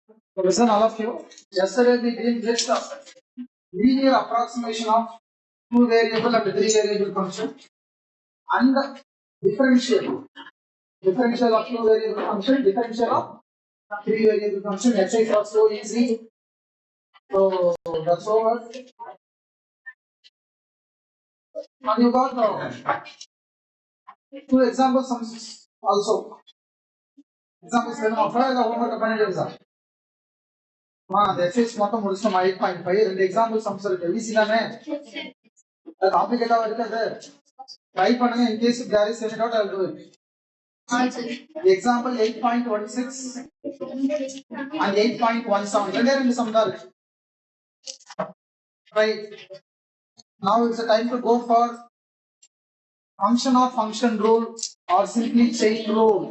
So listen, all of you. Yesterday we did just a linear approximation of two variable and three variable function and differential of two variable function, differential of three variable function. Exercise was so easy. So that's over. And you got two example sums also. Example 7 of the homework பண்ணிடுங்க. The exercise மொத்தம் முடிச்சோம் 8.5. ரெண்டு example sums இருக்கு. Easy தானே? அது காம்ப்ளிகேட்டா இருக்காது. Try பண்ணுங்க. In case if there is any doubt, I will do it. Example 8.16 and 8.17. ரெண்டு sum தான் இருக்கு. Right. Now it's the time to go for function of function rule or simply chain rule.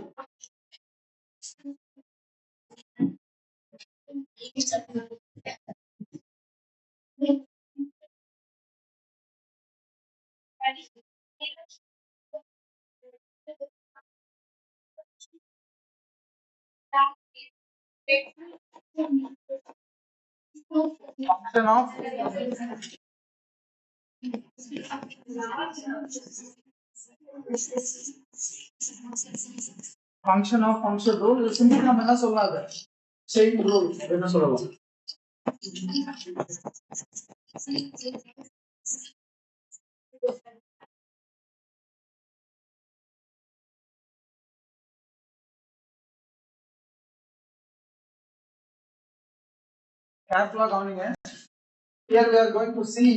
Function of function rule simply நம்ம என்ன சொல்லலாம்ங்க chain rule என்ன சொல்லலாம் carefully கவனிங்க. Here we are going to see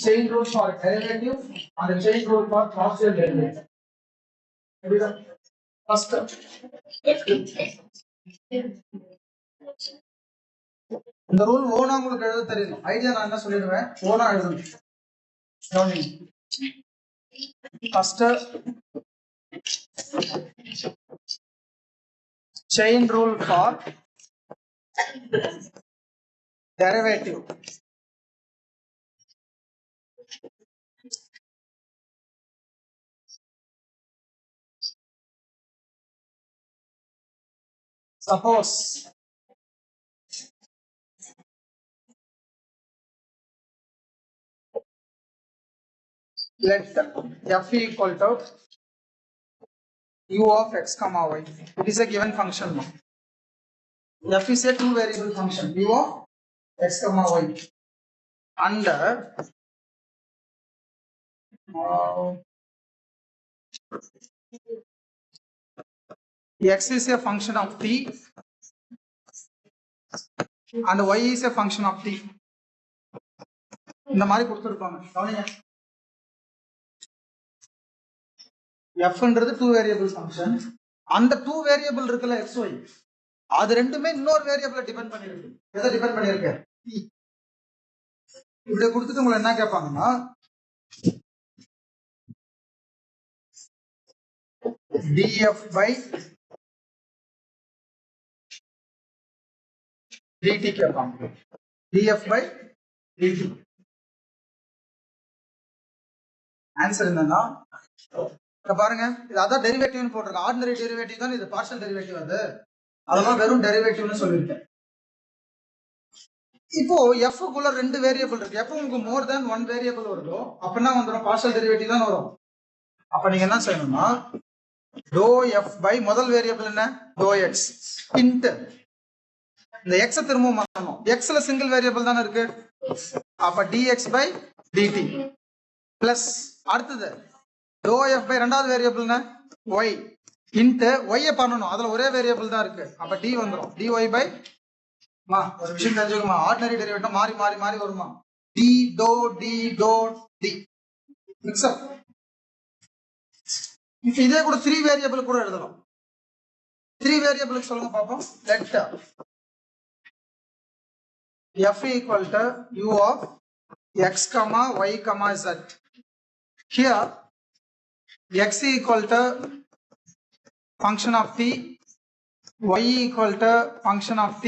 chain rule for derivative and the chain rule for partial derivative. First இந்த rule ஓனா உங்களுக்கு எழுத தெரியும். ஐடியா நான் என்ன சொல்லிடுவேன், ஓனா எழுதணும். First chain rule for derivative. Suppose let f equal to u of x comma y. It is a given function now. F is a two variable function u of x comma y under x is a function of t and y is a function of t. இந்த மாதிரி கொடுத்திருப்பாங்க. கவனிங்க. f ன்றது two variable function. அந்த two variable இருக்குல x y அது ரெண்டுமே இன்னொரு வேரியபிளை டிபெண்ட் பண்ணிருக்கு. எதை டிபெண்ட் பண்ணிருக்கு? t. இப்படி கொடுத்துட்டு உங்களை என்ன கேட்பாங்கன்னா df by dt கேட்பாங்க. df by dt. ஆன்சர் என்னன்னா பாருங்க, இது அதான் டெரிவேட்டிவ்னு போட்டிருக்கேன். ஆர்டினரி டெரிவேட்டிவ் தான் இது, பார்ஷியல் டெரிவேட்டிவ் அது. அதெல்லாம் வெறும் டெரிவேட்டிவ்னு சொல்லியிருக்கேன். இப்போ f குள்ள ரெண்டு வேரியபிள் இருக்கு. எப்போ உங்களுக்கு மோர் தென் ஒன் வேரியபிள் வருதோ அப்படின்னா வந்துடும் பார்ஷியல் டெரிவேட்டிவ் தான் வரும். அப்ப நீங்க என்ன செய்யணும்னா டோ f பை முதல் வேரியபிள் என்ன டோ x இன்ட் இந்த x திரும்பவும் பண்ணணும். x ல சிங்கிள் வேரியபிள் தானே இருக்கு. அப்ப dx பை dt பிளஸ் அடுத்தது டோ f பை ரெண்டாவது வேரியபிள் என்ன y இன்ட் y பண்ணணும். அதுல ஒரே வேரியபிள் தான் இருக்கு. அப்ப d வந்துடும். dy பை ஒரு விஷயம் தெரிஞ்சுக்கமா, ஆர்டினரி டெரிவேட்டிவ் மாறி மாறி மாறி வருமா. d to d to d mix அப். இப்போ இதே கூட 3 வேரியபிள் கூட எழுதலாம். 3 வேரியபிளுக்கு சொல்லுங்க பாப்போம். Let f equal to u of x comma y comma z. Here x equal to function of t, y equal to function of t,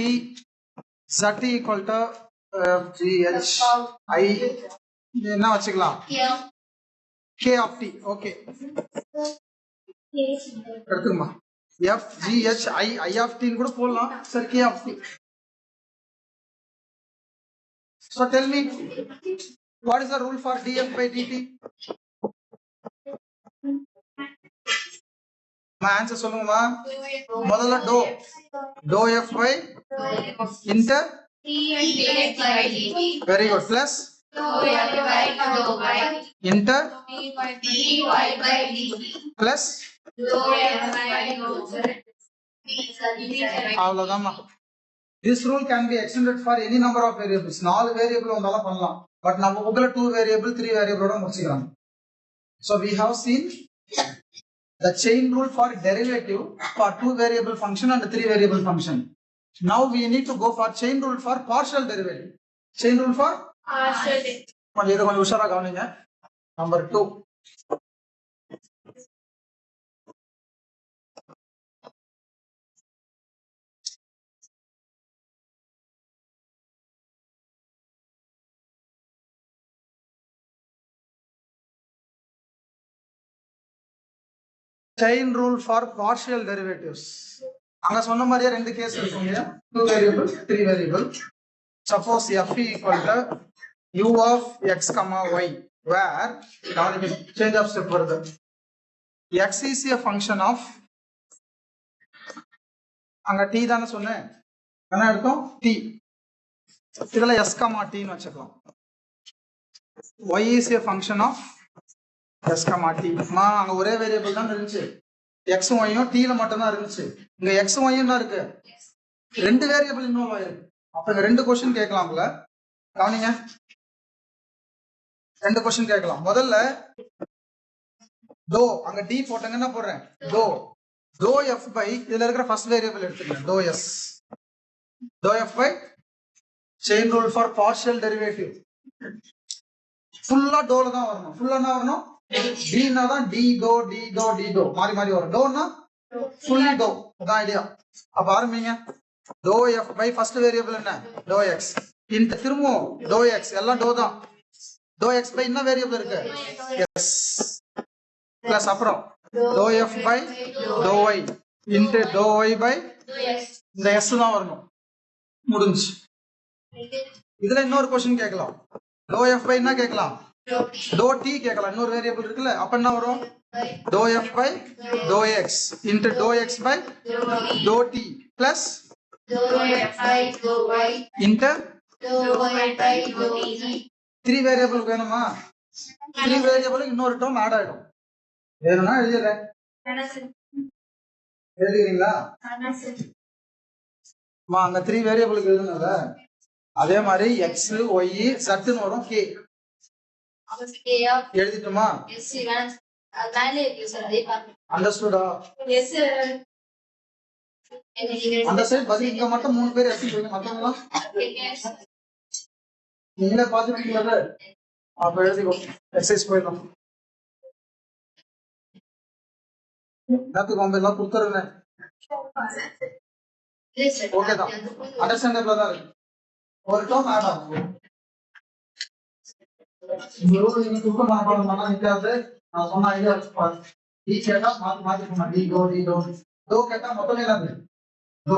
z equal to g h I என்ன வச்சுக்கலாம் k of t. Okay எடுத்துக்கமா. f g h I of t கூட போடலாம். சரி, k of t. So tell me, what is the rule for df by dt? my answer சொல்லுங்கம்மா. முதல்ல dou f by inter very good plus inter plus அவ்வளவுதாம்மா. This rule can be extended for any number of variables. 4 variable வந்தாலும் பண்ணலாம். But நம்ம புக்ல 2 variable 3 வேரியபிளோட முடிச்சுக்கலாம். So we have seen the chain rule for derivative for 2 variable function and 3 variable function. Now we need to go for chain rule for partial derivative. Chain rule for partial derivative. கொஞ்சம் உஷாரா கவனிங்க. Number 2. Chain rule for partial derivatives. அங்க சொன்ன மாதிரியே ரெண்டு case இருக்குங்க. 2 variable 3 variable. Suppose f equal to u of x comma y where change of step further. x is a function of அங்க t தானே சொன்னேன். என்ன அர்த்தம்? t. இதுல s comma t ன்னு வச்சுக்கலாம். y is a function of s comma t. அங்க ஒரே வேரியபிள் தான் இருந்துச்சு. x y யும் t ல மட்டும் தான் இருந்துச்சு. இங்க x y யும் தான் இருக்கு. ரெண்டு வேரியபிள் இன்வால்வ் ஆயிருக்கு. அப்ப இங்க ரெண்டு क्वेश्चन கேட்கலாம்ல. கவனிங்க. ரெண்டு क्वेश्चन கேட்கலாம். முதல்ல dou அங்க d போட்டங்க என்ன போடுறேன்? dou f by இதுல இருக்கிற ஃபர்ஸ்ட் வேரியபிள் எடுத்துக்கங்க. dou f by chain rule for partial derivative. ஃபுல்லா டோல தான் வரணும். ஃபுல்லா என்ன வரணும்? d னா தான் d dou மாறி மாறி வரும். dou னா fully dou. அதான் ஐடியா. அப்ப ஆரம்பிங்க. dou f by first variable என்ன? dou x. இந்த திரும்பவும் dou x எல்லாம் dou தான். dou x by என்ன வேரியபிள் இருக்கு? s. plus அப்புறம் dou f by dou y into dou y by இந்த s தான் வரணும். முடிஞ்சு. இதுல இன்னொரு क्वेश्चन கேட்கலாம். dou f by என்ன கேட்கலாம்? dou t கேட்கலாம். இன்னொரு வேரியபிள் இருக்குல்ல. அப்ப என்ன வரும்? dou f by dou x into dou x by dou t plus dou f by dou y into dou y by dou t. 3 variable வேணுமா? 3 வேரியபிள் இன்னொரு டேர்ம் ஆட் ஆயிடும். வேணும்னா எழுதிடுறேன். எழுதுறீங்களா? அங்க 3 வேரியபிளுக்கு எழுதுனல அதே மாதிரி x y z ன்னு வரும். k எழுதிட்டுமா? அண்டர்ஸ்டுடா? அந்த சைடு பதில் இங்க மட்டும் 3 பேர் எஸ்சி போய் மத்தவங்க நீங்களே பாத்துட்டீங்களா? அப்ப எழுதிக்கோ. எக்ஸசைஸ் போயிடலாம். எல்லாத்துக்கும் எல்லாம் கொடுத்துருங்க. ஓகே தான். அண்டர்ஸ்டாண்டபிளா தான் இருக்கு. ஒரு டேர்ம் ஆட் ஆகும். நீங்க துக்க மனப்பாடம் பண்ணா நிக்காது. நான் சொன்ன ஐடியா வச்சு பாருங்க. டி கேட்டா மாத்தி போனா டி டோ கேட்டா மொத்தமே இல்லாது டோ.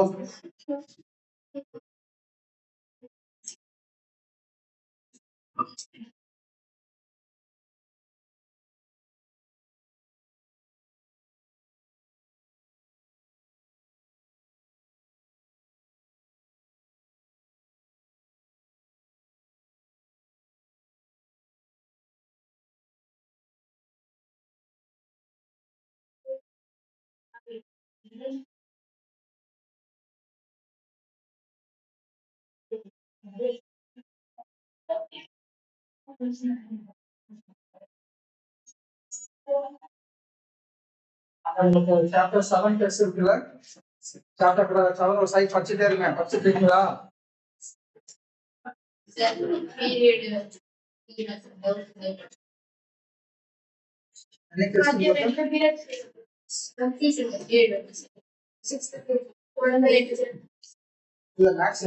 சாப்டர் 7 டெஸ்ட் இருக்குல்ல. சாப்டர் 7 ஒரு சைட் படிச்சுட்டே இருங்க. படிச்சுட்டு இருக்கீங்களா? இல்ல மேக்ஸ்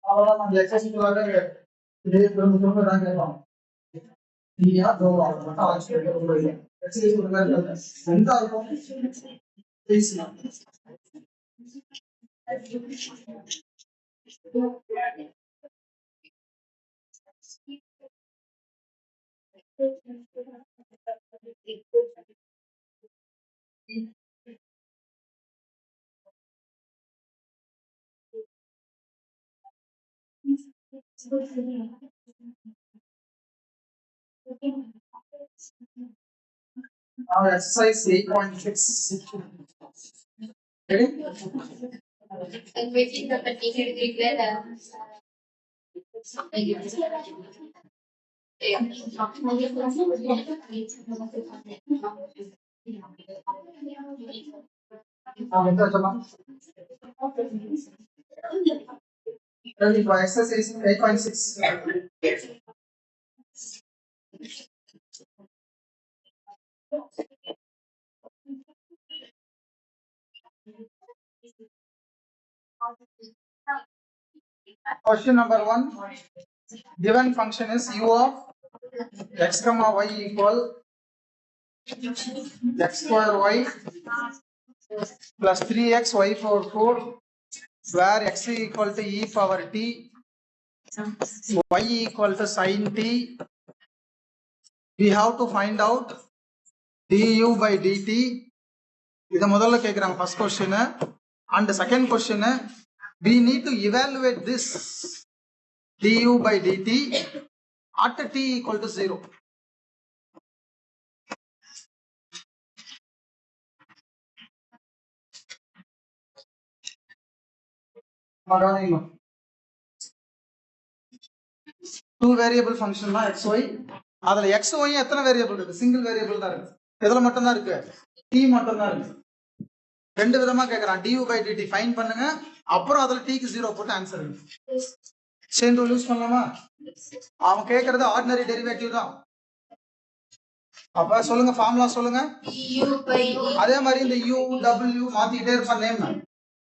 அவ்வளவுதான் அந்த எக்ஸசைஸ் இதே திரும்ப திரும்ப தான் கேட்பாங்க. நீங்க மட்டும் ஆச்சு எக்ஸசைஸ் எந்த இருக்கும் பேசலாம். Now exercise 8.6. Ready? And waiting the particular declare Ready for exercise 8.6. Question number 1. Given function is u of x comma y equal x square y plus 3x y power 4, where x equal to e power t, y equal to sin t. We have to find out du by dt. இது முதல்ல கேக்குறாங்க first question, and second question we need to evaluate this du by dt at t equal to 0. Two variable function தான் xy. அதுல xy எத்தனை variable இருக்கு? Single variable தான் இருக்கு. எதுல மட்டும் தான் இருக்கு? t மட்டும் தான் இருக்கு. ரெண்டு விதமா கேக்குறான். du by dt ஃபைண்ட் பண்ணுங்க, அப்புறம் அதுல t க்கு 0 போட்டு ஆன்சர் இருக்கு. செயின் ரூல் யூஸ் பண்ணலாமா? அவன் கேக்குறது ஆர்டினரி டெரிவேட்டிவ் தான். அப்ப சொல்லுங்க, ஃபார்முலா சொல்லுங்க. அதே மாதிரி இந்த u w மாத்திட்டே இருப்பான் நேம்.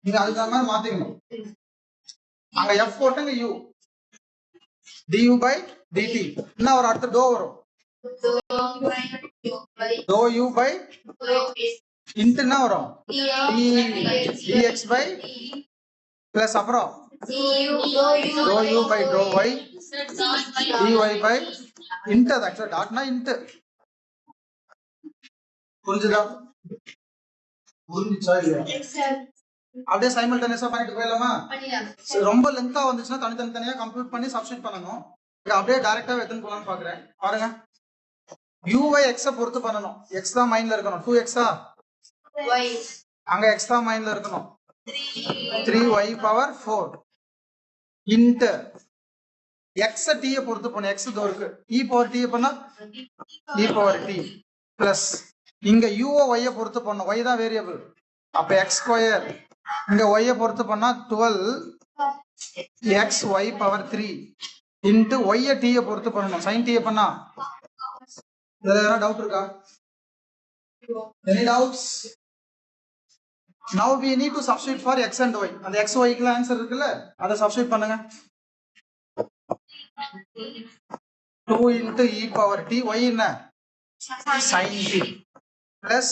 நீங்க அதுக்கு மாதிரி மாத்திக்கணும். அங்க f போட்டுங்க u du by dt. என்ன ஒரு அடுத்த டோ வரும். dou u by int என்ன வரும்? dx by plus அப்புறம் dou u by dou y dy by int. அது ஆக்சுவலா டாட்னா int. புரிஞ்சுதா? புரிஞ்சுச்சா இல்லையா? அப்படியே சைமல்டேனியஸா பண்ணிட்டு போயிடலாமா? ரொம்ப லென்த்தா வந்துச்சுன்னா தனித்தனியா கம்ப்யூட் பண்ணி சப்ஸ்டிட் பண்ணணும். அப்படியே டைரக்டா எடுத்துன்னு போலாம்னு பாக்குறேன். பாருங்க, uy x பொறுத்து பண்ணணும். x தான் மைண்ட்ல இருக்கணும். 2x அங்க x தான் மைண்ட்ல இருக்கணும். 3y power 4 int x t பொறுத்து பண்ணணும். x தோ இருக்கு, e பவர் t பண்ணா e பவர் t பிளஸ் இங்க u y பொறுத்து பண்ணணும். y தான் வேரியபிள், அப்ப x ஸ்கொயர். இங்க y பொறுத்து பண்ணா 12 x y power 3 into y t பொறுத்து பண்ணணும். sin t பண்ணா இதுல என்ன டவுட் இருக்கா? Any doubts? Now we need to substitute for x and y. அந்த x y க்கு ஆன்சர் இருக்குல்ல, அத சப்ஸ்டிட் பண்ணுங்க. 2 into e power t, y என்ன? sin t plus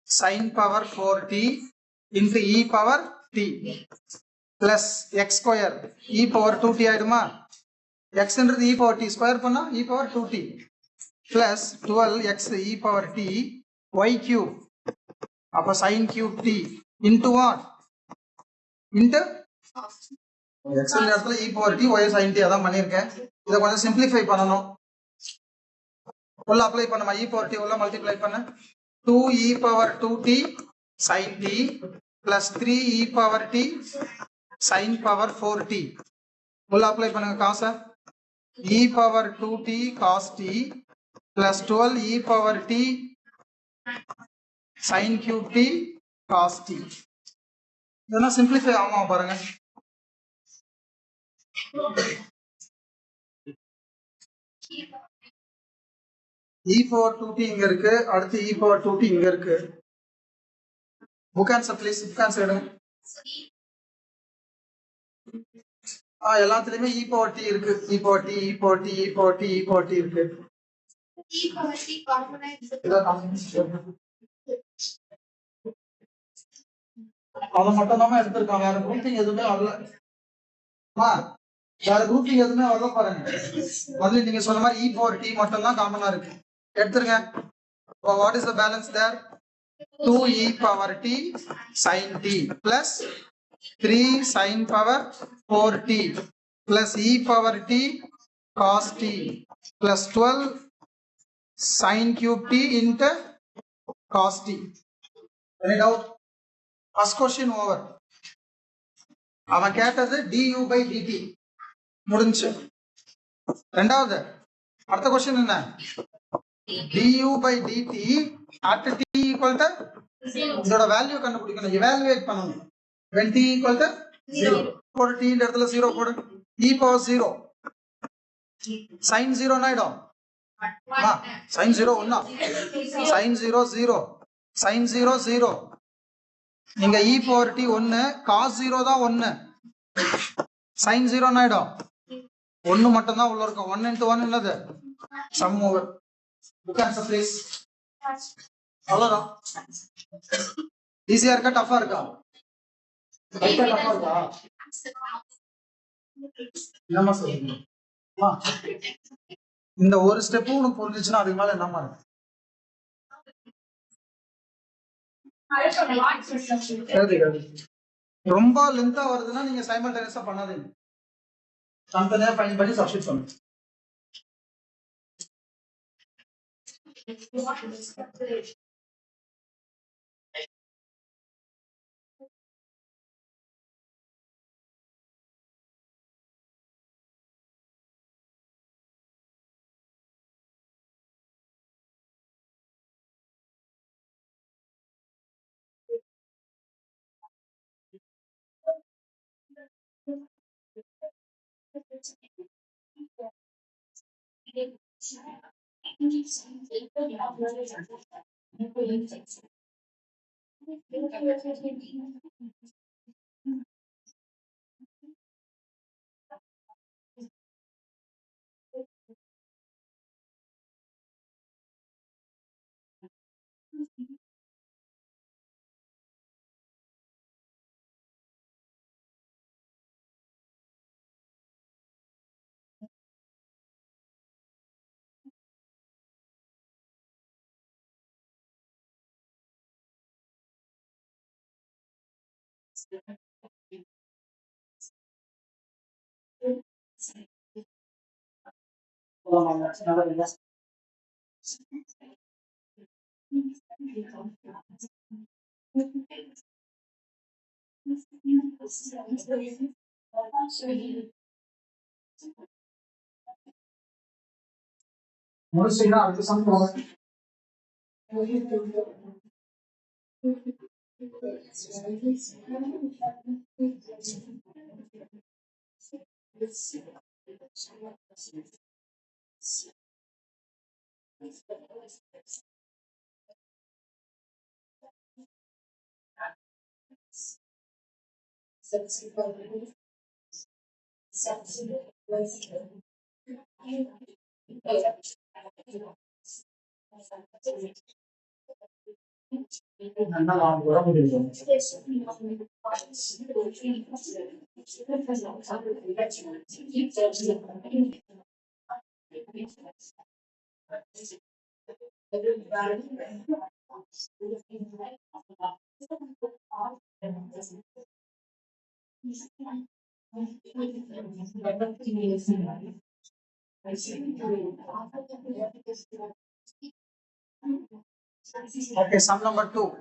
sin power 4t into e power t plus x square e power 2t ஆயிடுமா? x என்றது e power t square பண்ணா e power 2t plus 12x e power t y cube, அப்ப sin cube t into what? into x என்ற இடத்துல e power t y sin t. அதான் பண்ணிருக்கேன். இத கொஞ்சம் சிம்பிளிஃபை பண்ணனும். உள்ள அப்ளை பண்ணுமா? e power t உள்ள மல்டிப்ளை பண்ண 2 e power 2t sin t plus 3 e power t sin power 4t. உள்ள அப்ளை பண்ணுங்க காசை. e power 2t cos t plus 12 e power t sin cube t cos t. இதெல்லாம் simplify ஆகுமா பாருங்க. e power 2t இங்க இருக்கு, அடுத்து e power 2t இங்க இருக்கு. Book answer please, book answer எடுங்க. எல்லாத்துலயுமே e power t இருக்கு, e power t, e power t, e power t, e power t இருக்கு. அதை மட்டும் தான் எடுத்திருக்காங்க, வேற குரூப்பிங் எதுவுமே வரல. வேற குரூப்பிங் எதுவுமே வரல பாருங்க. வந்து நீங்க சொன்ன மாதிரி e power t மட்டும் தான் காமனா இருக்கு, எடுத்துருங்க. What is the balance there? 2e power t sin t plus 3 sin power 4t plus e power t cos t plus 12 sin cube t into cos t. Any doubt? First question over. அவன் கேட்டது du by dt முடிஞ்சு. ரெண்டாவது அடுத்த question என்ன? du by dt at t equal to இதோட value கண்டுபிடிக்கணும், evaluate பண்ணணும். when t equal to 0 போடு, t இந்த இடத்துல 0 போடு. e power 0 sin 0 ஆயிடும். sin 0 ஒண்ணா, sin 0 0 sin 0 0. நீங்க e power t 1, cos 0 தான் 1, sin 0 ஆயிடும். 1 மட்டும் தான் உள்ள இருக்கும். 1 into 1 என்னது? sum over. book answer please. அவ்வளவுதான். ஈஸியா இருக்கா டஃபா இருக்கா? டஃபா இருக்கா? என்னமா சொல்றீங்க? இந்த ஒரு ஸ்டெப் உனக்கு புரிஞ்சுச்சுன்னா அதுக்கு மேல என்னமா இருக்கு? ரொம்ப லென்த்தா வருதுன்னா நீங்க சைமல்டேனியஸா பண்ணாதீங்க, தனித்தனியா ஃபைன் பண்ணி சப்ஸ்டிட் பண்ணுங்க. முடிச்சீங்கன்னா அடுத்த சம் போங்க. நல்லா வர முடியும். Okay, sum number 2.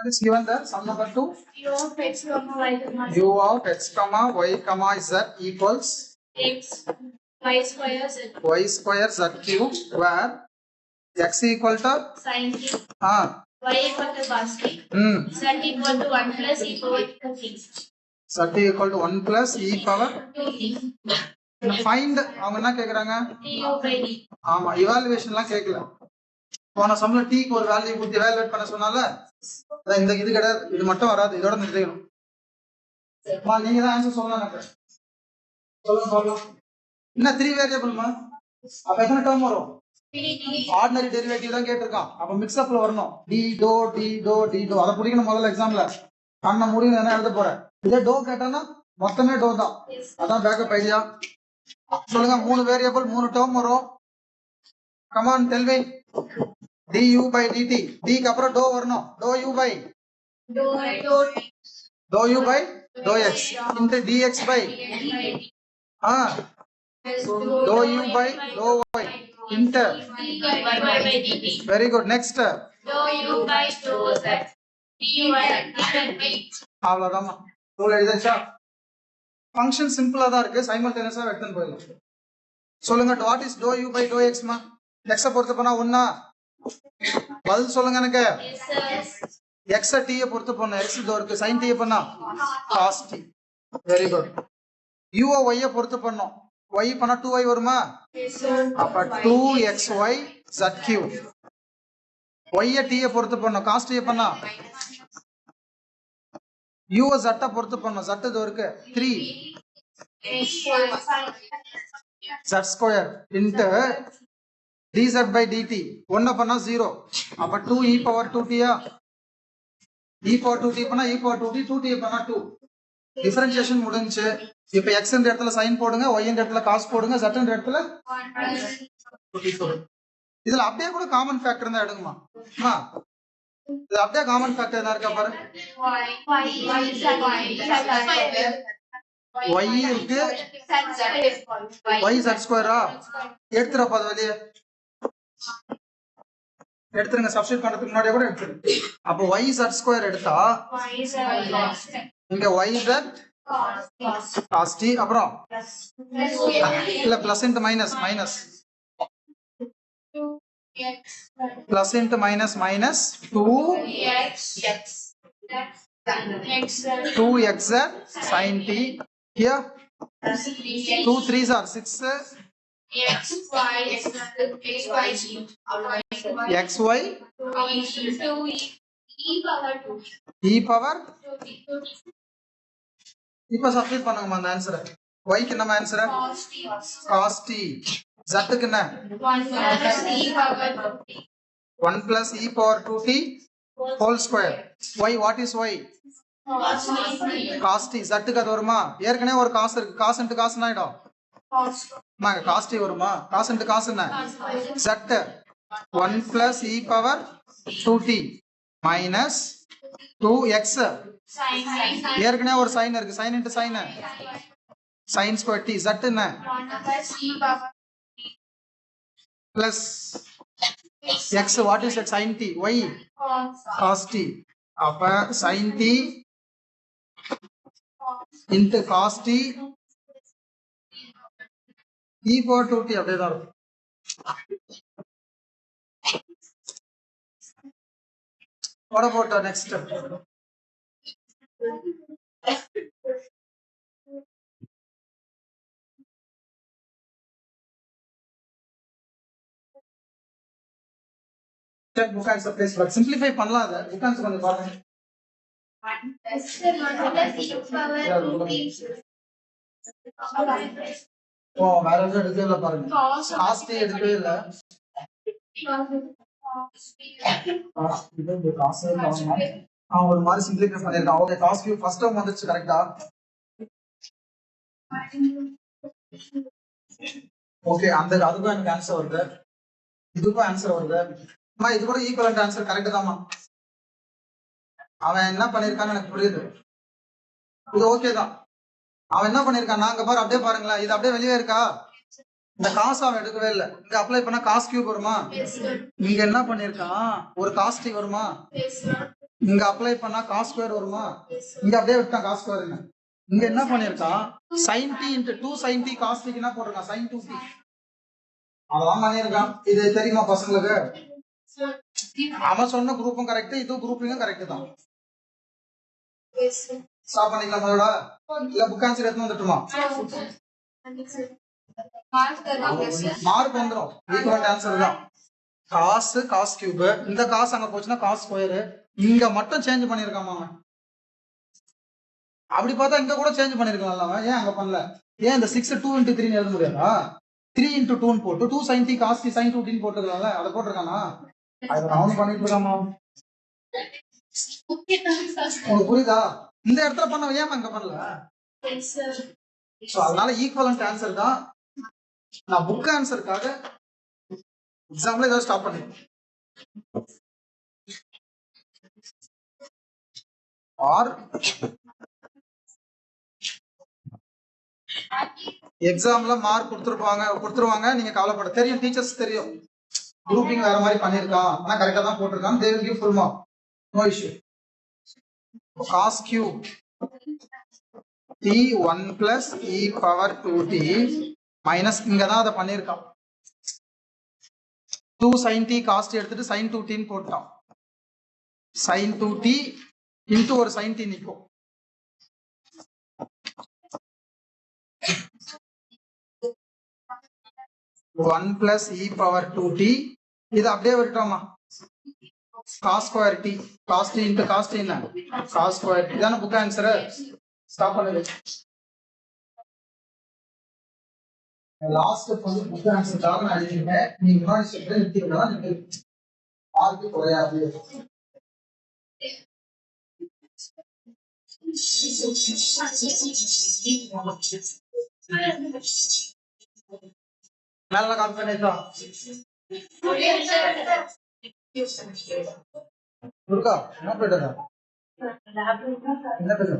What is given there? Sum number 2. U of x comma y comma z. U of x comma y comma z equals X y square z y square z cube, where x equal to sin t, y equal to cos t, z equal to 1 plus e power 2t. z equal to 1 plus e power 2t. find. அவங்க என்ன கேக்குறாங்க? du by d. ஆமா, இவாலுவேஷன்லாம் கேட்கல. போன சம்ல t க்கு ஒரு value கொடுத்து evaluate பண்ண சொன்னால இந்த இது கிடையாது, இது மட்டும் வராது, இதோட நிறுத்திக்கணும். நீங்க தான் ஆன்சர் சொல்லலாம். சொல்லுங்க பார்க்கலாம். என்ன 3 வேரியபிள்மா? அப்ப எத்தனை டேர்ம் வரும்? ஆர்டினரி டெரிவேட்டிவ் தான் கேட்டிருக்கான். அப்ப மிக்ஸ் அப்ல வரணும். டி டோ அத புடிக்கணும் முதல்ல எக்ஸாம்ல. கண்ண மூடி என்ன எழுத போறேன். இதே டோ கேட்டானா மொத்தமே டோ தான். அதான் பேக்கப் ஐடியா. சொல்லுங்க, 3 வேரியபிள் 3 டேர்ம் வரும். Come on tell me. du by dt. d க்கு அப்புறம் டோ வரணும். To u by dou x into dx by dou u by dou y into. Very good. Next. dou u by dou z du by அவ்வளவுதான். Rule எழுதிச்சா? Function சிம்பிளா தான் இருக்கு, சைமல்டேனியஸா எடுத்துன்னு போயிடலாம். சொல்லுங்க, what is dou u by dou x மா? x பொறுத்து போனா 1. பதில் சொல்லுங்க எனக்கு. x t பொறுத்து போனா x இதோ இருக்கு, sin t பண்ணா cos t. Very good. u y பொறுத்து பண்ணோம், y பண்ணா 2y வருமா? அப்ப 2xy z cube. y t பொறுத்து பண்ணோம், cos t பண்ணா u z பொறுத்து பண்ணோம், z இதோ இருக்கு 3 z square into dz by dt. 1 பண்ணா 0. அப்ப 2 e power 2t e power 2t பண்ணா e power 2t 2t பண்ணா 2. டிஃபரன்ஷியேஷன் முடிஞ்சு. இப்ப x என்ற இடத்துல sin போடுங்க, y என்ற இடத்துல cos போடுங்க, z என்ற இடத்துல இதுல அப்படியே கூட காமன் ஃபேக்டர் தான் எடுங்கமா. இது அப்படியே காமன் ஃபேக்டர் என்ன இருக்கா பாரு. y இருக்கு, y z ஸ்கொயரா எடுத்துறப்ப அது வெளியே எடுத்துருங்க. சப்ஸ்டிட் பண்றதுக்கு முன்னாடியே கூட எடுத்துருங்க. அப்ப y z ஸ்கொயர் எடுத்தா இங்க y z cos t, அப்புறம் இல்ல plus into minus plus into minus 2xz sin t. Here 2 3s are 6 xy e power. இப்ப சப்ஸ்டிட் பண்ணுங்கமா அந்த ஆன்சரை. y க்கு என்ன ஆன்சர்? cos t. z க்கு என்ன? 1 plus e power 2t whole square. y, what is y? cos t. z க்கு அது வருமா? ஏற்கனவே ஒரு cos இருக்கு, cos into cos என்ன ஆயிடும்? cos t வருமா? cos into cos என்ன? z 1 plus e power 2t minus 2x. ஏற்கனவே ஒரு sin இருக்கு, sin into sin sin square t. z என்ன? plus x. what is that? sin t. y cos t. அப்ப sin t into cos t e power 2t அப்படியே தான் இருக்கும். What about the next step? Check book answer place, but simplify பண்ணலாம். அத book answer கொஞ்சம் பாருங்க. ஓ, வேற எதுவும் எடுக்கவே இல்லை பாருங்க. cos t எடுக்கவே இல்லை. ஒரு மாதிரி சிம்பிளிஃபை பண்ணிருக்கான். Okay, cos cube first term வந்துச்சு கரெக்ட்டா? ஓகே, அதுக்கும் எனக்கு ஆன்சர் வருது, இதுக்கும் ஆன்சர் வருது. இது கூட ஈக்குவலன்ட் ஆன்சர் கரெக்ட் தான்மா. அவன் என்ன பண்ணிருக்கான்னு எனக்கு புரியுது, இது ஓகே தான். அவன் என்ன பண்ணிருக்கான், நாங்க பாரு அப்படியே பாருங்களேன், இது அப்படியே வெளியே இருக்கா? இந்த காசு அவன் எடுக்கவே இல்லை. இங்க அப்ளை பண்ணா காஸ் கியூப் வருமா? இங்க என்ன பண்ணிருக்கான், ஒரு காஸ் டி வருமா? இங்க அப்ளை பண்ணா காஸ் ஸ்கொயர் வருமா? இங்க அப்படியே விட்டான் காஸ் ஸ்கொயர். இங்க என்ன பண்ணிருக்கான்? sin t into 2 sin t cos t என்ன போட்டிருக்கான்? sin 2t. அதான் பண்ணிருக்கான். இது தெரியுமா பசங்களுக்கு? அவன் சொன்ன குரூப்பும் கரெக்ட், இது குரூப்பிங்கும் கரெக்ட் தான். ஸ்டாப் பண்ணிக்கலாம் அதோட. இல்ல புக் ஆன்சர் எடுத்து வந்துட்டுமா? மார்க் வந்துடும். ஈக்குவல் ஆன்சர் தான். Cos cos cube. இந்த காசு அங்க போச்சுன்னா காஸ் ஸ்கொயர். இங்க மட்டும் சேஞ்ச் பண்ணிருக்காமா அவன். அப்படி பார்த்தா இங்க கூட சேஞ்ச் பண்ணிருக்கலாம்ல அவன். ஏன் அங்க பண்ணல? ஏன் இந்த 6 2 into 3 எழுத முடியாதா? 3 into 2 போட்டு 2 sin t cos t sin 2t போட்டுக்கலாம்ல. அதை போட்டிருக்கானா? அதை அவனு பண்ணிட்டு இருக்காமா? உனக்கு புரியுதா? இந்த இடத்துல பண்ண ஏன் அங்க பண்ணல? அதனால ஈக்குவலன்ட் ஆன்சர் தான். நான் புக் ஆன்சருக்காக எக்ஸாம்பிள் ஏதாவது ஸ்டாப் பண்ணேன். ஆர் எக்ஸாம்ல மார்க் கொடுத்துருவாங்க. நீங்க கவலைப்பட தெரியும், டீச்சர்ஸ் தெரியும் குரூப்பிங் வேற மாதிரி பண்ணிருக்கான், ஆனா கரெக்டா தான் போட்டிருக்கான். they will give full mark, no issue. cos cube t 1 plus e power 2t minus இங்க தான் அதை பண்ணிருக்கான். 2 sin t cos t எடுத்துட்டு sin 2t போட்டான். sin 2t into ஒரு sin t நிக்கும். One plus e power 2t இது அப்படியே விட்டோமா? Cos square t cos t into cos t என்ன? காஸ் ஸ்கொயர் டி தான புக் ஆன்சர். ஸ்டாப் பண்ணுங்க. லாஸ்ட் வந்து புக் ஆன்சருக்காக நான் எழுதிட்டேன். நீங்க முன்னாடி ஸ்டெப்ல நிறுத்திட்டா நீங்க மார்க் குறையாது. நல்லா கான்ஃபிடன்ஸ் தான் இருக்கா? என்ன பேட்டா? என்ன பேட்டா?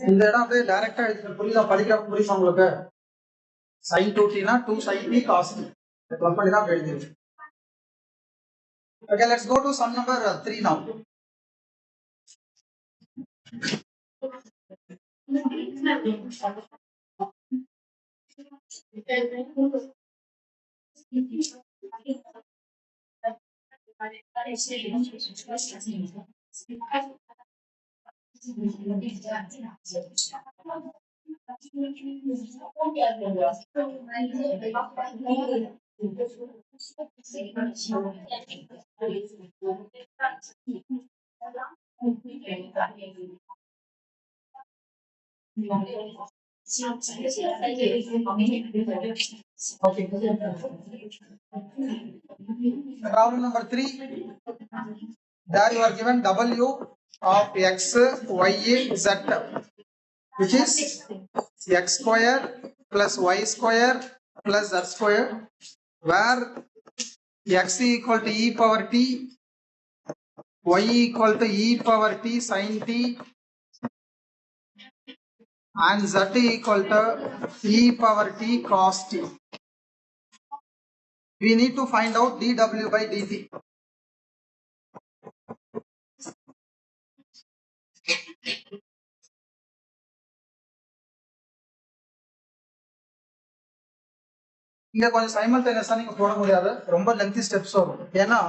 இந்த இடம் அப்படியே டைரக்டா எடுத்து புரியுதா? படிக்க புரியுமா உங்களுக்கு? sin 2t னா 2 sin t cos t plus பண்ணி தான் எழுதிருக்கு. Okay, let's go to sum number 3 now. Okay. Problem number 3. There you are given W of x, y, z, which is x square plus y square plus z square, where x equal to e power t, y equal to e power t sin t, and z equal to e power t cos t. We need to find out dw by dt. இங்க கொஞ்சம் சைமல்டேனியஸா நீங்க போட முடியாது, ரொம்ப lengthy steps வரும். ஏன்னா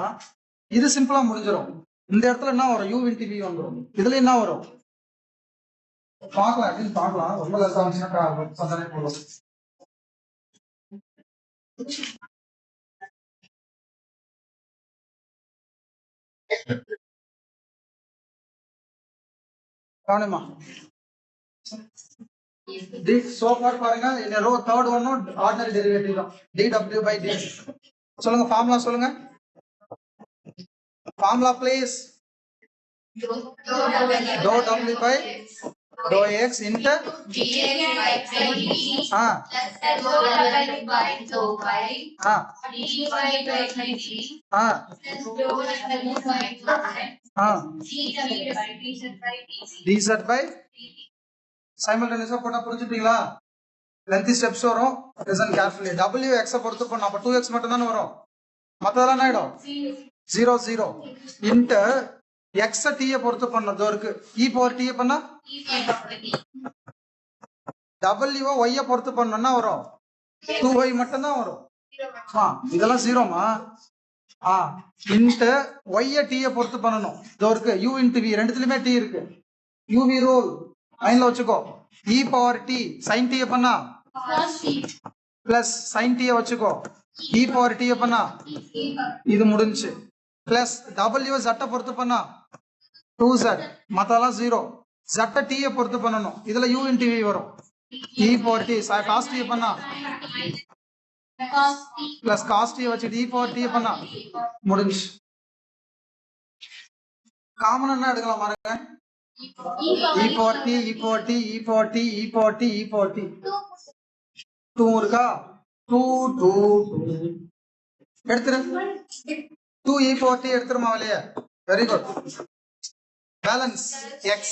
இது சிம்பிளா முடிஞ்சிடும். இந்த இடத்துல என்ன வரும், u into v வந்துடும். இதுல என்ன வரும் பார்க்கலாம், அப்படின்னு பார்க்கலாம். ரொம்ப லென்த்தா வந்துச்சுன்னா சந்தனே போடும். கவனிமா so far பாருங்க, இந்த ரோ தேர்ட் ஒன்னும் ஆர்டினரி டெரிவேட்டிவ் தான். dw by dt சொல்லுங்க, ஃபார்முலா சொல்லுங்க. Formula please. dou w by dou x into dz by simultaneously போட்டா புரிஞ்சுட்டீங்களா? லென்த்தி ஸ்டெப்ஸ் வரும். Listen carefully. w x பொறுத்து பண்ணா அப்ப 2x மட்டும் தானே வரும், மத்ததெல்லாம் என்ன ஆயிடும் 0 0 இன்ட்டு x t பொறுத்து பண்ணதோ இருக்கு. e பவர் t பண்ணா w y பொறுத்து பண்ணா வரும் 2y மட்டும் தான் வரும். இதெல்லாம் 0மா. இன்ட்டு y t பொறுத்து பண்ணணும். இதோ இருக்கு u into v, ரெண்டுத்துலயுமே t இருக்கு. uv ரூல் மைண்ட்ல வச்சுக்கோ. e power t sin t பண்ணா பிளஸ் sin t வச்சுக்கோ. e பவர் t பண்ணா இது முடிஞ்சு. பிளஸ் w z பொறுத்து பண்ணா 2z, மத்தெல்லாம் 0. z t பொறுத்து பண்ணணும். இதுல u into v வரும். e power t cos t பண்ணா பிளஸ் cos t வச்சுட்டு e பவர் t பண்ணா முடிஞ்சு. காமன் என்ன எடுக்கலாம் பாருங்க. e power t e power t e power t e power t e power t 2 இருக்கா. 2 2 எடுத்துரு. 2 e பவர் t எடுத்துருமா வெளியே. Very good. பேலன்ஸ் x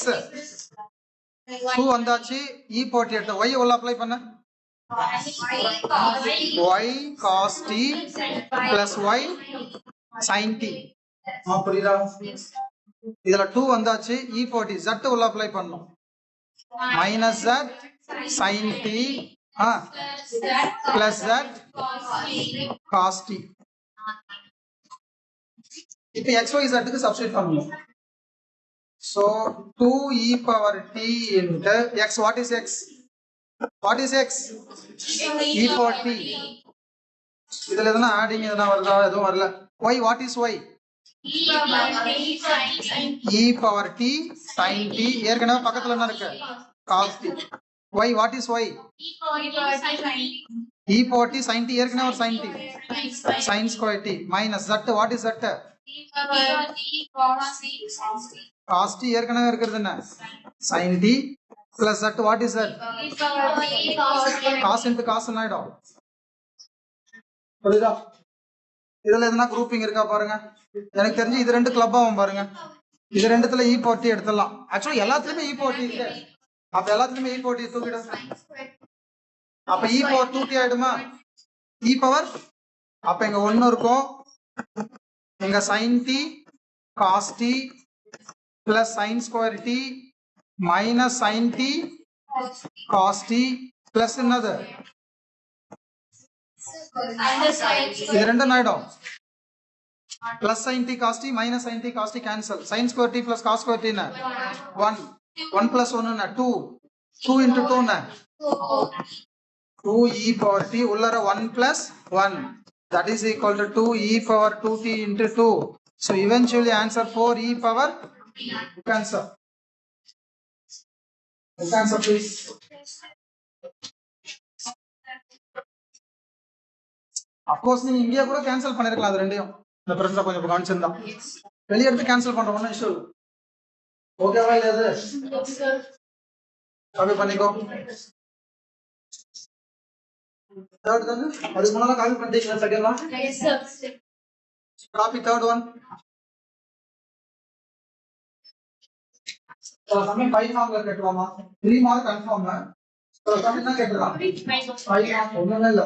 2 வந்தாச்சு. e பவர் t எடுத்து y உள்ள அப்ளை பண்ண. y cos t plus y sin t. புரியுதா? இதுல 2 வந்தாச்சு. e பவர் t z உள்ள அப்ளை பண்ணணும். Minus z sin t plus z cos t. இப்போ xy z க்கு சப்ஸ்டிட்யூட் பண்ணணும். So 2 e power t into x. What is x? What is x? e power t. இதுல எதனா adding எதனா வருதா? எதுவும் வரல. y. What is y? e power t sin t. ஏற்கனவே பக்கத்துல என்ன இருக்கு, cos t. y. What is y? e power t sin t. ஏற்கனவே ஒரு sin t, sin square t minus z. What is z? cos t. ஏற்கனவே இருக்கிறது என்ன, sin t plus z. What is z? cos into cos ஆயிடும். புரியுதா? இதுல எதனா grouping இருக்கா பாருங்க. எனக்கு தெரிஞ்சு இது ரெண்டு கிளப் ஆகும் பாருங்க. இது ரெண்டுத்துல e power t எடுத்துடலாம். ஆக்சுவலி எல்லாத்துலயுமே e power t இருக்கு. அப்ப எல்லாத்துலயுமே e power t தூக்கிடு. அப்ப e power 2t ஆயிடுமா. e power அப்ப இங்க 1 இருக்கும். இங்க sin t cos t plus sin square t minus sin t cos t plus என்னது, இது ரெண்டும் ஆயிடும். plus sin t cos t minus sin t cos t cancel. sin square t plus cos square t என்ன 1. 1 plus 1 என்ன 2. 2 into 2 என்ன 2 e power t உள்ளர 1 plus 1, that is equal to 2 e power 2t into 2. So eventually answer 4 e power. You can answer. You can answer please. Of course நீங்க இங்கேயே கூட cancel பண்ணிருக்கலாம். அது ரெண்டையும் இந்த பிரச்சனை கொஞ்சம் கவனிச்சிருந்தா வெளியே எடுத்து கேன்சல் பண்ற ஒன்றும் இஷ்யூ. ஓகேவா இல்லையா? அது காப்பி பண்ணிக்கோ. தேர்ட் தானே, அதுக்கு முன்னால காப்பி பண்ணிட்டீங்களா? செகண்ட்லாம் காப்பி. தேர்ட் ஒன் சமயம் 5 மார்க்ல கேட்டுவாமா. 3 மார்க் கன்ஃபார்ம். சமயம் என்ன கேட்டுலாம் 5 மார்க் ஒண்ணுமே இல்ல.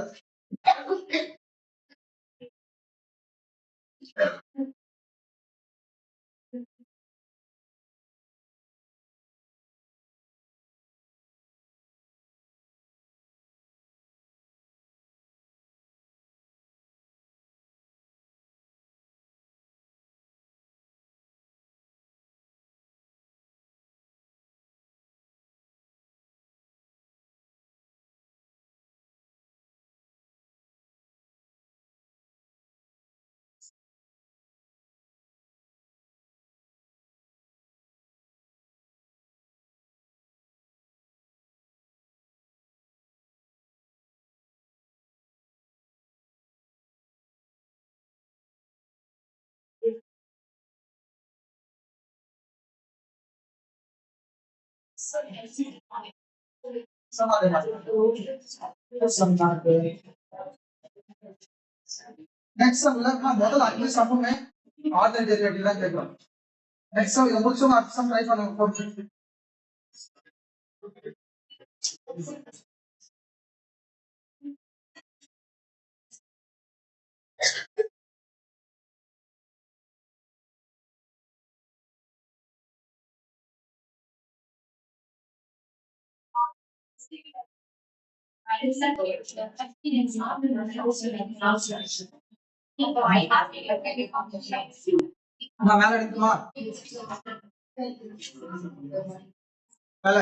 நெக்ஸ்ட் சம்ல முதல்ல 5 சம்முமே ஆர்டினரி டெரிவேட்டிவ் தான் கேட்கலாம். நெக்ஸ்ட் சம் இத முடிச்சோம் அடுத்த சம் ட்ரை பண்ணுங்க. நான் மேல எடுத்துமா மேல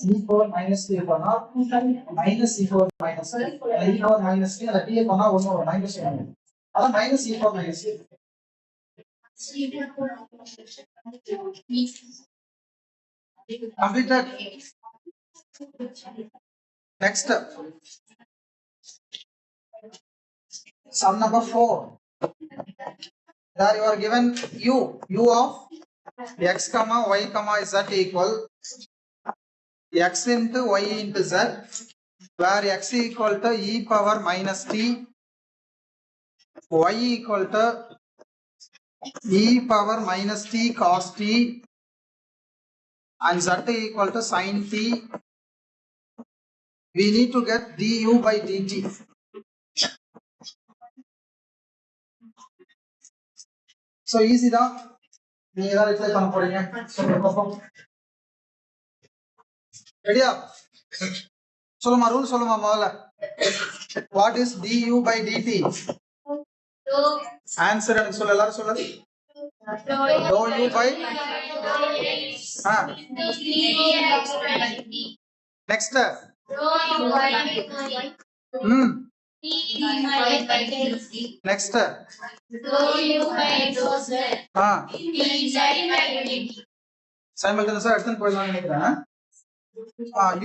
E4 minus T பண்ணா minus E4 minus T. E4 minus T அந்த T பண்ணா 1 வரும் minus 1. அதான் minus E4 minus T. Completed. Next sum number 4. There you are given u of x comma y comma z equal x into y into z, where x equal to e power minus t, y equal to e power minus t cos t, and z equal to sin t. We need to get du by dt. So easy தான். நீங்க தான் reply பண்ண போறீங்க. சொல்லுங்க பாப்போம். ரெடியா? சொல்லுமா rule சொல்லுமா முதல்ல. What is du by dt? Answer எனக்கு சொல்ல எல்லாரும் சொல்லுங்க. dou u by next next simultaneous எடுத்து போயிடலாம் நினைக்கிறேன்.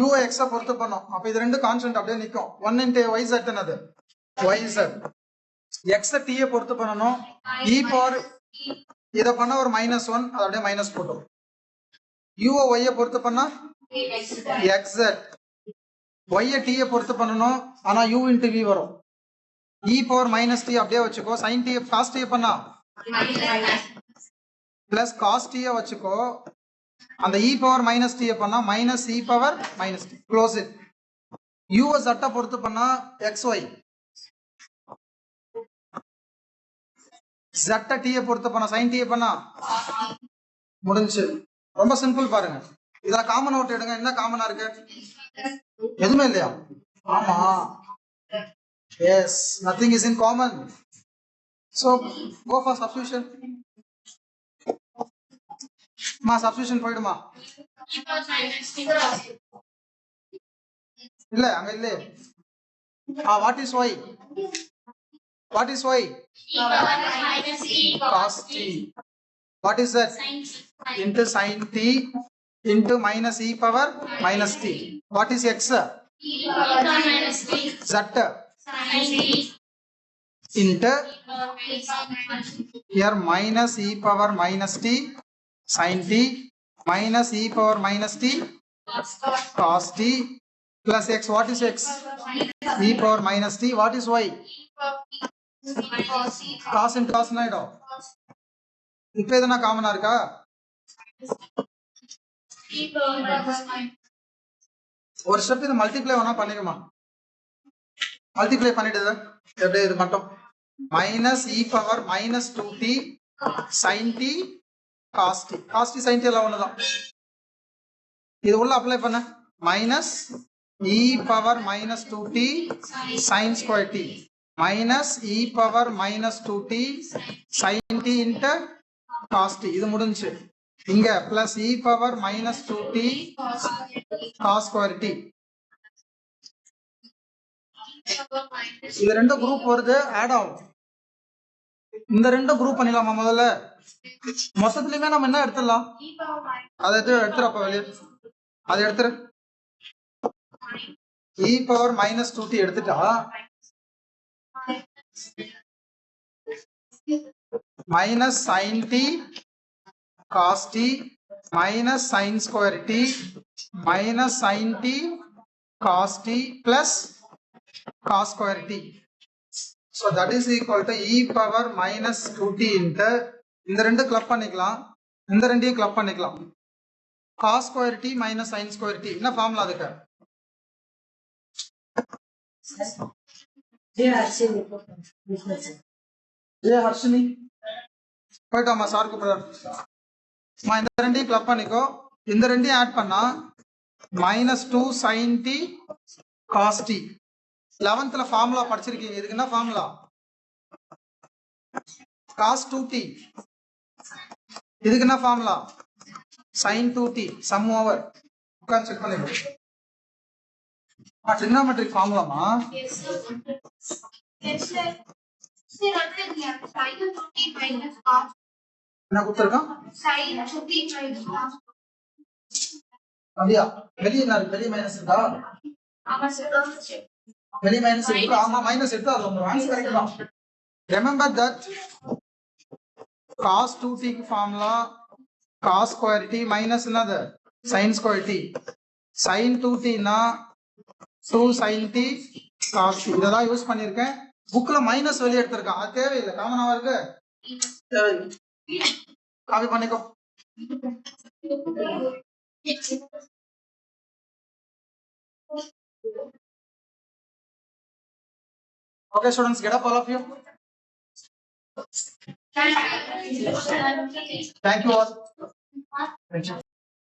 u x பொறுத்து பண்ணோம். அப்ப இது ரெண்டு கான்ஸ்டன்ட் அப்படியே நிக்கும். 1 into yz என்னது yz. x t பொறுத்து பண்ணனும். e power இத பண்ண ஒரு -1 அது அப்படியே மைனஸ் போடும். u y பொறுத்து பண்ணா xz. y t பொறுத்து பண்ணனும். ஆனா u into v வரும். e power minus t அப்படியே வச்சுக்கோ. sin t cos t பண்ணா plus cos t வச்சுக்கோ. அந்த e power minus t பண்ணா minus e power minus t. Close it. u z பொறுத்து பண்ணா xy. z t பொறுத்து பண்ணா sin t பண்ணா முடிஞ்சு. ரொம்ப சிம்பிள் பாருங்க. இதா காமன் அவுட் எடுங்க. என்ன காமனா இருக்கு? எதுமே இல்லையா? ஆமா. Yes, nothing is in common. So go for substitution. Ma substitution போய்டுமா? இல்ல அங்க இல்ல. What is y? What is y? Cos t. What is that? Into sin t into minus e power minus t. What is x? Z into here minus e power minus t sin t minus e power minus t cos t plus x. What is x? E power minus t. What is y? cos into cos naidum. இப்போ எதனா காமனா இருக்கா? ஒரு step இது multiply வேணா பண்ணிடுமா? Multiply பண்ணிடுது. எப்படி இது மட்டும் minus e power minus 2t sin t cos t. cos t sin t எல்லாம் ஒண்ணுதான். இது உள்ள அப்ளை பண்ண minus e power minus 2t sin square t minus e power minus 2t sin t into cos t இது முடிஞ்சு இங்க plus e power minus 2t cos square t இது ரெண்டு குரூப் வருது ஆட் ஆகும் இந்த ரெண்டு குரூப் பண்ணிடலாமா முதல்ல மொத்தத்துலயுமே நம்ம என்ன எடுத்துடலாம் அதை எடுத்துறப்ப வெளியே அதை எடுத்துரு e power minus 2t எடுத்துட்டா minus sin t cos t minus sin square t minus sin t cos t plus cos square t. So that is equal to e power minus 2t into இந்த ரெண்டு club பண்ணிக்கலாம் இந்த ரெண்டையும் club பண்ணிக்கலாம் cos square t minus sin square t என்ன formula அதுக்கு Harshini போயிட்டாமா sir கூப்பிடுறாரு இந்த ரெண்டையும் கிளப் பண்ணிக்கோ இந்த ரெண்டையும் ஆட் பண்ணா minus 2 sin t cos t 11th formula படிச்சிருக்கீங்க இதுக்கு என்ன ஃபார்முலா cos 2t இதுக்கு என்ன formula sin 2t sum over உட்கார்ந்து செக் பண்ணிக்கோ trigonometric ஃபார்முலாமா Yes sir. Yes sir. Sir, sin 2t minus cos. என்ன கொடுத்துருக்கான் Sin 2t minus cos. அப்படியா வெளியே வெளியே மைனஸ் இருக்கா ஆமா சார். வெளியே மைனஸ் இருக்கு ஆமா மைனஸ் எடுத்து அது உங்க ஆன்சர் கரெக்ட் தான் ரிமெம்பர் தட் cos 2t க்கு formula cos square t minus என்னது sin square t sin 2t னா 2 sin t cos t இதெல்லாம் யூஸ் பண்ணிருக்கேன் புக்ல மைனஸ் வெளிய எடுத்துர்க்கேன் அது தேவையில்லை காமனாவா இருக்கு தேவையில்லை காப்பி பண்ணிக்கோ Okay students, get up all of you. Thank you all. Thank you.